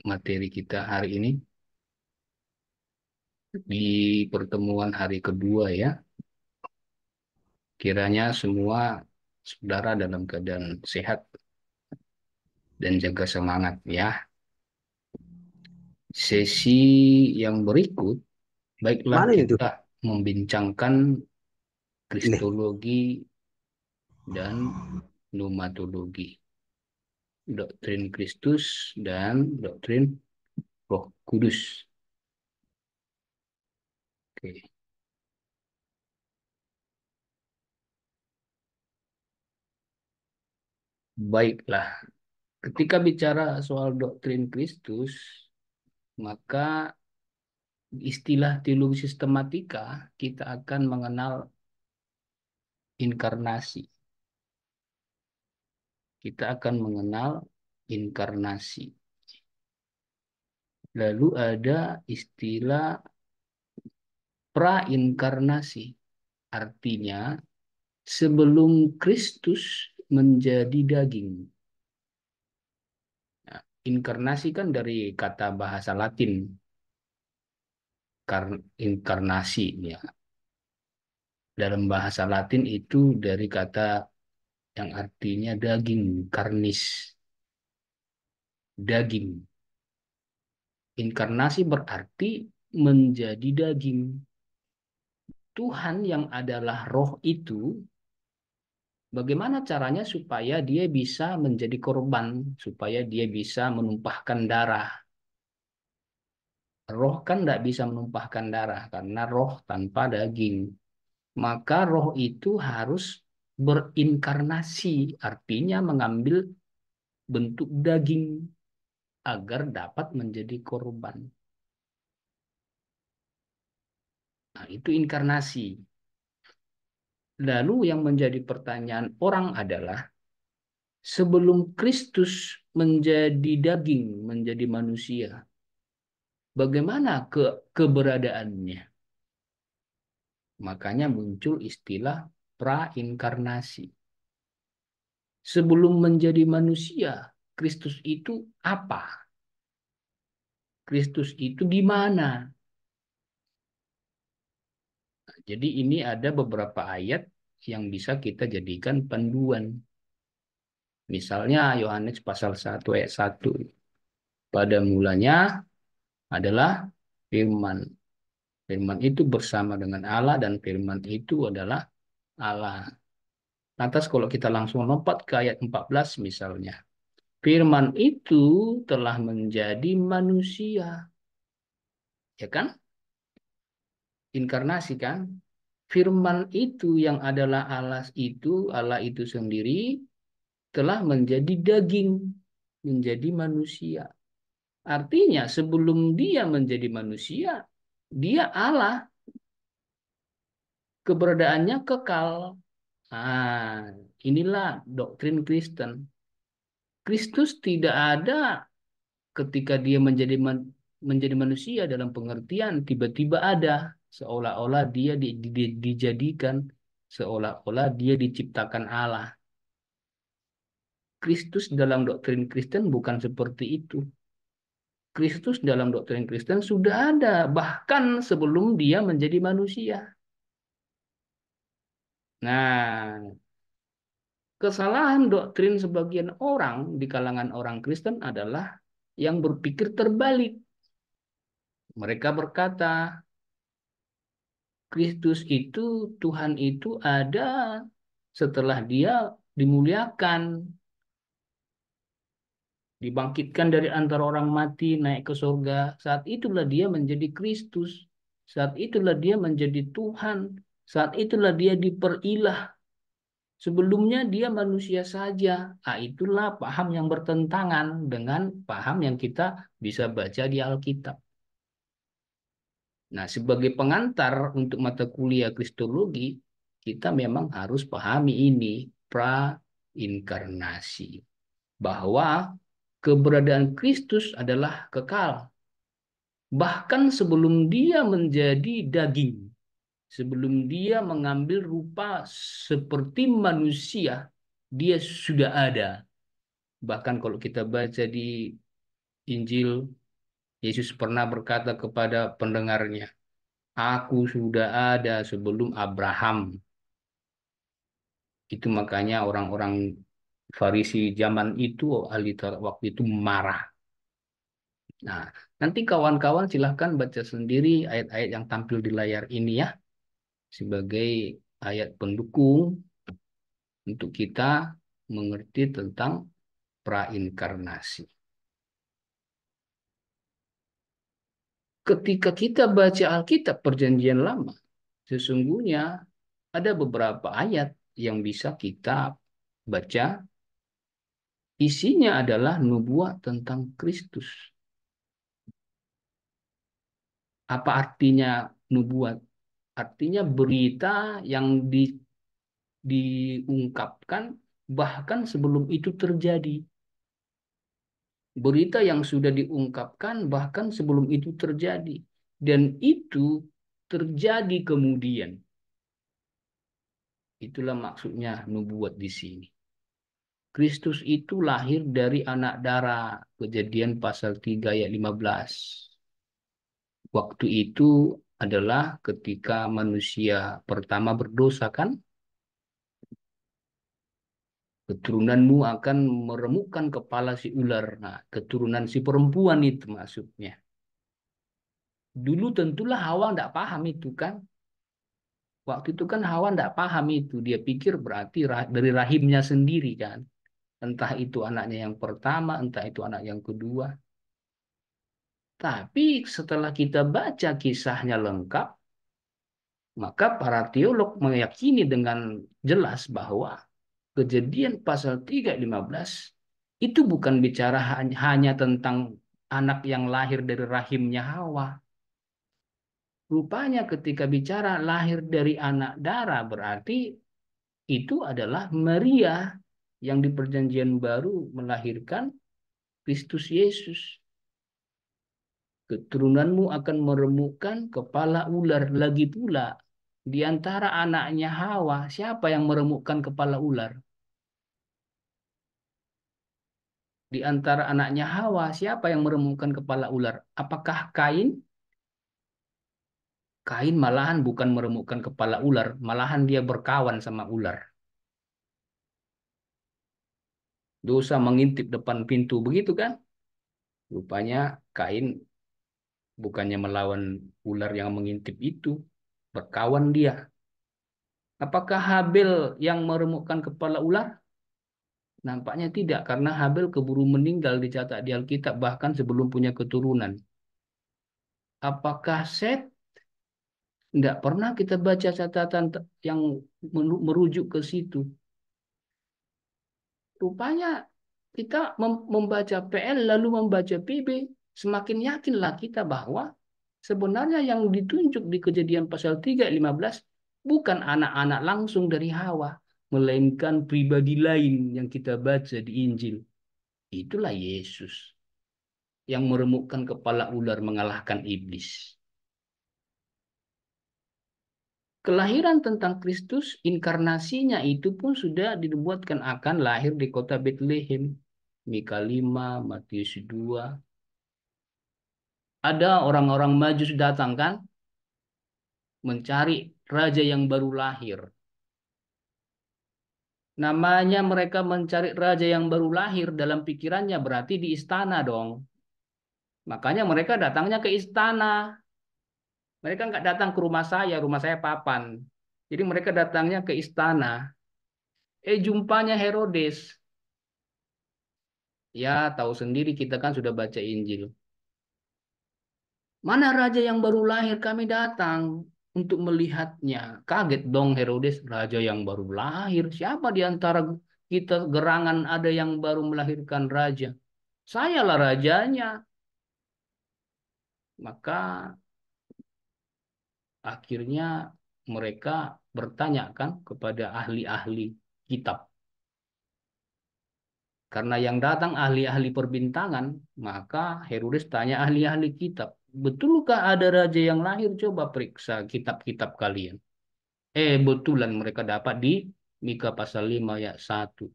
materi kita hari ini di pertemuan hari kedua ya. Kiranya semua saudara dalam keadaan sehat dan jaga semangat ya. Sesi yang berikut, baiklah Mana ini tuh? kita membincangkan Nih, kristologi dan pneumatologi, doktrin Kristus dan doktrin Roh Kudus. Oke. Baiklah, ketika bicara soal doktrin Kristus, maka istilah teologi sistematika kita akan mengenal inkarnasi. Kita akan mengenal inkarnasi. Lalu ada istilah prainkarnasi. Artinya sebelum Kristus menjadi daging. Nah, inkarnasi kan dari kata bahasa Latin, inkarnasi ya. Dalam bahasa Latin itu dari kata yang artinya daging, karnis, daging. Inkarnasi berarti menjadi daging. Tuhan yang adalah roh itu, bagaimana caranya supaya dia bisa menjadi korban, supaya dia bisa menumpahkan darah. Roh kan tidak bisa menumpahkan darah karena roh tanpa daging. Maka roh itu harus berinkarnasi, artinya mengambil bentuk daging agar dapat menjadi korban. Nah, itu inkarnasi. Lalu yang menjadi pertanyaan orang adalah, sebelum Kristus menjadi daging, menjadi manusia, bagaimana keberadaannya? Makanya muncul istilah prainkarnasi. Sebelum menjadi manusia, Kristus itu apa? Kristus itu di mana? Jadi ini ada beberapa ayat yang bisa kita jadikan panduan. Misalnya Yohanes pasal 1 ayat 1. Pada mulanya adalah firman. Firman itu bersama dengan Allah dan firman itu adalah Allah. Lantas kalau kita langsung lompat ke ayat 14 misalnya. Firman itu telah menjadi manusia. Ya kan? Inkarnasi kan? Firman itu yang adalah Allah itu sendiri telah menjadi daging, menjadi manusia. Artinya sebelum dia menjadi manusia, dia Allah, keberadaannya kekal. Ah, inilah doktrin Kristen. Kristus tidak ada ketika dia menjadi manusia dalam pengertian tiba-tiba ada, seolah-olah dia dijadikan, seolah-olah dia diciptakan Allah. Kristus dalam doktrin Kristen bukan seperti itu. Kristus dalam doktrin Kristen sudah ada bahkan sebelum dia menjadi manusia. Nah, kesalahan doktrin sebagian orang di kalangan orang Kristen adalah yang berpikir terbalik. Mereka berkata, Kristus itu, Tuhan itu ada setelah dia dimuliakan, dibangkitkan dari antara orang mati, naik ke surga. Saat itulah dia menjadi Kristus. Saat itulah dia menjadi Tuhan. Saat itulah dia diperilah. Sebelumnya dia manusia saja. Nah, itulah paham yang bertentangan dengan paham yang kita bisa baca di Alkitab. Nah, sebagai pengantar untuk mata kuliah Kristologi, kita memang harus pahami ini, pra-inkarnasi. Bahwa keberadaan Kristus adalah kekal. Bahkan sebelum dia menjadi daging, sebelum dia mengambil rupa seperti manusia, dia sudah ada. Bahkan kalau kita baca di Injil, Yesus pernah berkata kepada pendengarnya, Aku sudah ada sebelum Abraham. Itu makanya orang-orang Farisi zaman itu, ahli Taurat waktu itu marah. Nah, nanti kawan-kawan silahkan baca sendiri ayat-ayat yang tampil di layar ini ya, sebagai ayat pendukung untuk kita mengerti tentang prainkarnasi. Ketika kita baca Alkitab Perjanjian Lama, sesungguhnya ada beberapa ayat yang bisa kita baca, isinya adalah nubuat tentang Kristus. Apa artinya nubuat? Artinya berita yang diungkapkan bahkan sebelum itu terjadi. Berita yang sudah diungkapkan bahkan sebelum itu terjadi. Dan itu terjadi kemudian. Itulah maksudnya nubuat di sini. Kristus itu lahir dari anak darah. Kejadian pasal 3 ayat 15. Waktu itu adalah ketika manusia pertama berdosa kan? Keturunanmu akan meremukkan kepala si ular. Nah, keturunan si perempuan itu maksudnya. Dulu tentulah Hawa tidak paham itu kan. Waktu itu kan Hawa tidak paham itu. Dia pikir berarti dari rahimnya sendiri kan. Entah itu anaknya yang pertama, entah itu anak yang kedua. Tapi setelah kita baca kisahnya lengkap, maka para teolog meyakini dengan jelas bahwa Kejadian pasal 3:15 itu bukan bicara hanya tentang anak yang lahir dari rahimnya Hawa. Rupanya ketika bicara lahir dari anak darah berarti itu adalah Maria yang di perjanjian baru melahirkan Kristus Yesus. Keturunanmu akan meremukkan kepala ular lagi pula. Di antara anaknya Hawa, siapa yang meremukkan kepala ular? Di antara anaknya Hawa, siapa yang meremukkan kepala ular? Apakah Kain? Kain malahan bukan meremukkan kepala ular, malahan dia berkawan sama ular. Dosa mengintip depan pintu, begitu kan? Rupanya Kain bukannya melawan ular yang mengintip itu, berkawan dia. Apakah Habel yang meremukkan kepala ular? Nampaknya tidak, karena Habel keburu meninggal dicatat di Alkitab bahkan sebelum punya keturunan. Apakah Set? Tidak pernah kita baca catatan yang merujuk ke situ. Rupanya kita membaca PL lalu membaca PB, semakin yakinlah kita bahwa sebenarnya yang ditunjuk di Kejadian pasal 3:15 bukan anak-anak langsung dari Hawa, melainkan pribadi lain yang kita baca di Injil. Itulah Yesus yang meremukkan kepala ular mengalahkan iblis. Kelahiran tentang Kristus, inkarnasinya itu pun sudah dinubuatkan akan lahir di kota Bethlehem. Mika 5, Matius 2. Ada orang-orang Majus datang kan, mencari raja yang baru lahir. Namanya mereka mencari raja yang baru lahir dalam pikirannya berarti di istana dong. Makanya mereka datangnya ke istana. Mereka nggak datang ke rumah saya papan. Jadi mereka datangnya ke istana. Jumpanya Herodes. Ya, tahu sendiri kita kan sudah baca Injil. Mana raja yang baru lahir? Kami datang untuk melihatnya. Kaget dong Herodes, raja yang baru lahir. Siapa di antara kita gerangan ada yang baru melahirkan raja? Sayalah rajanya. Maka akhirnya mereka bertanyakan kepada ahli-ahli kitab. Karena yang datang ahli-ahli perbintangan, maka Herodes tanya ahli-ahli kitab. Betulkah ada raja yang lahir? Coba periksa kitab-kitab kalian. Betulan mereka dapat di Mika pasal 5 ayat 1.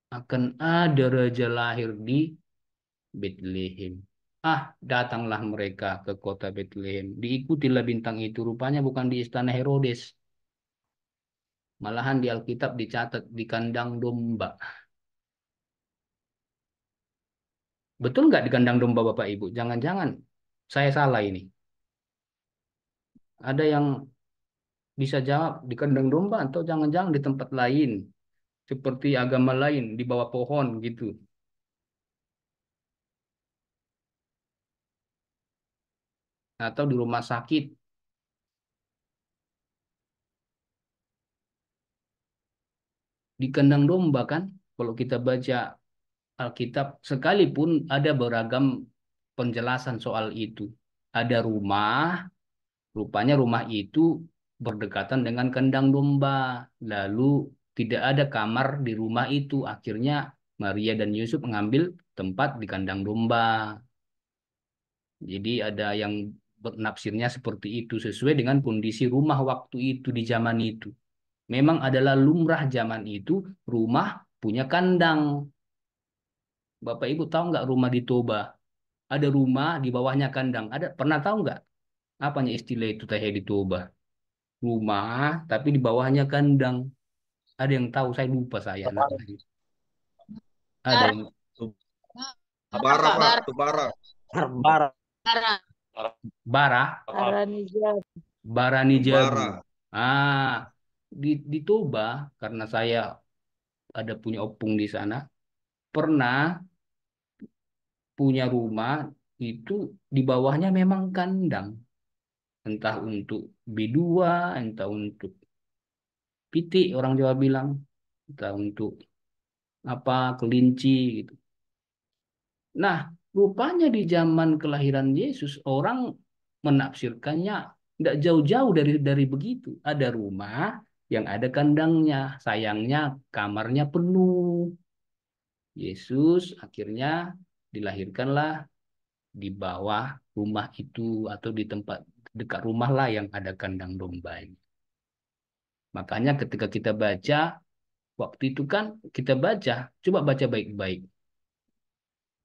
Akan ada raja lahir di Betlehem. Ah, datanglah mereka ke kota Betlehem. Diikutilah bintang itu. Rupanya bukan di istana Herodes. Malahan di Alkitab dicatat di kandang domba. Betul nggak di kandang domba Bapak Ibu? Jangan-jangan saya salah ini. Ada yang bisa jawab di kandang domba atau jangan-jangan di tempat lain. Seperti agama lain di bawah pohon gitu. Atau di rumah sakit. Di kandang domba kan. Kalau kita baca Alkitab, sekalipun ada beragam penjelasan soal itu. Ada rumah, rupanya rumah itu berdekatan dengan kandang domba. Lalu tidak ada kamar di rumah itu. Akhirnya Maria dan Yusuf mengambil tempat di kandang domba. Jadi ada yang bernafsirnya seperti itu sesuai dengan kondisi rumah waktu itu di zaman itu. Memang adalah lumrah zaman itu rumah punya kandang. Bapak Ibu tahu nggak rumah di Toba? Ada rumah di bawahnya kandang. Ada pernah tahu nggak? Apanya istilah itu teh di Toba? Rumah tapi di bawahnya kandang. Ada yang tahu? Saya lupa saya namanya. Ada Bara, yang Tubara, Pak. bara, Tubara. Bar. bara, Bara, Aranija, Barani Jabu. Tubara. Ah, di Toba karena saya ada punya opung di sana, pernah punya rumah itu di bawahnya memang kandang. Entah untuk B2, entah untuk pitik orang Jawa bilang, entah untuk apa kelinci gitu. Nah, rupanya di zaman kelahiran Yesus orang menafsirkannya tidak jauh-jauh dari begitu. Ada rumah yang ada kandangnya, sayangnya kamarnya penuh. Yesus akhirnya dilahirkanlah di bawah rumah itu atau di tempat dekat rumah lah yang ada kandang domba ini. Makanya ketika kita baca, waktu itu kan kita baca, coba baca baik-baik.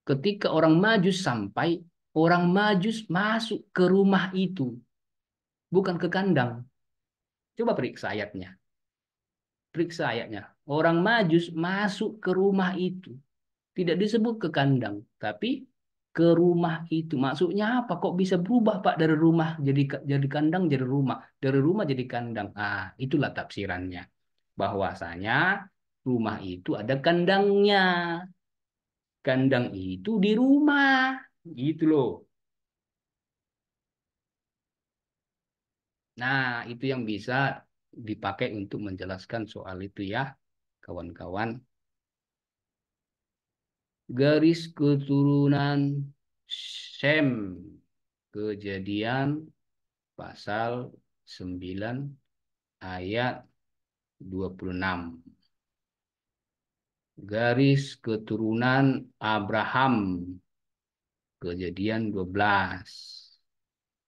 Ketika orang Majus sampai, orang Majus masuk ke rumah itu, bukan ke kandang. Coba periksa ayatnya. Periksa ayatnya. Orang Majus masuk ke rumah itu. Tidak disebut ke kandang, tapi ke rumah itu. Maksudnya apa? Kok bisa berubah Pak dari rumah jadi kandang jadi rumah, dari rumah jadi kandang. Ah, itulah tafsirannya. Bahwasanya rumah itu ada kandangnya. Kandang itu di rumah. Gitu loh. Nah, itu yang bisa dipakai untuk menjelaskan soal itu ya, kawan-kawan. Garis keturunan Sem. Kejadian pasal 9 ayat 26. Garis keturunan Abraham. Kejadian 12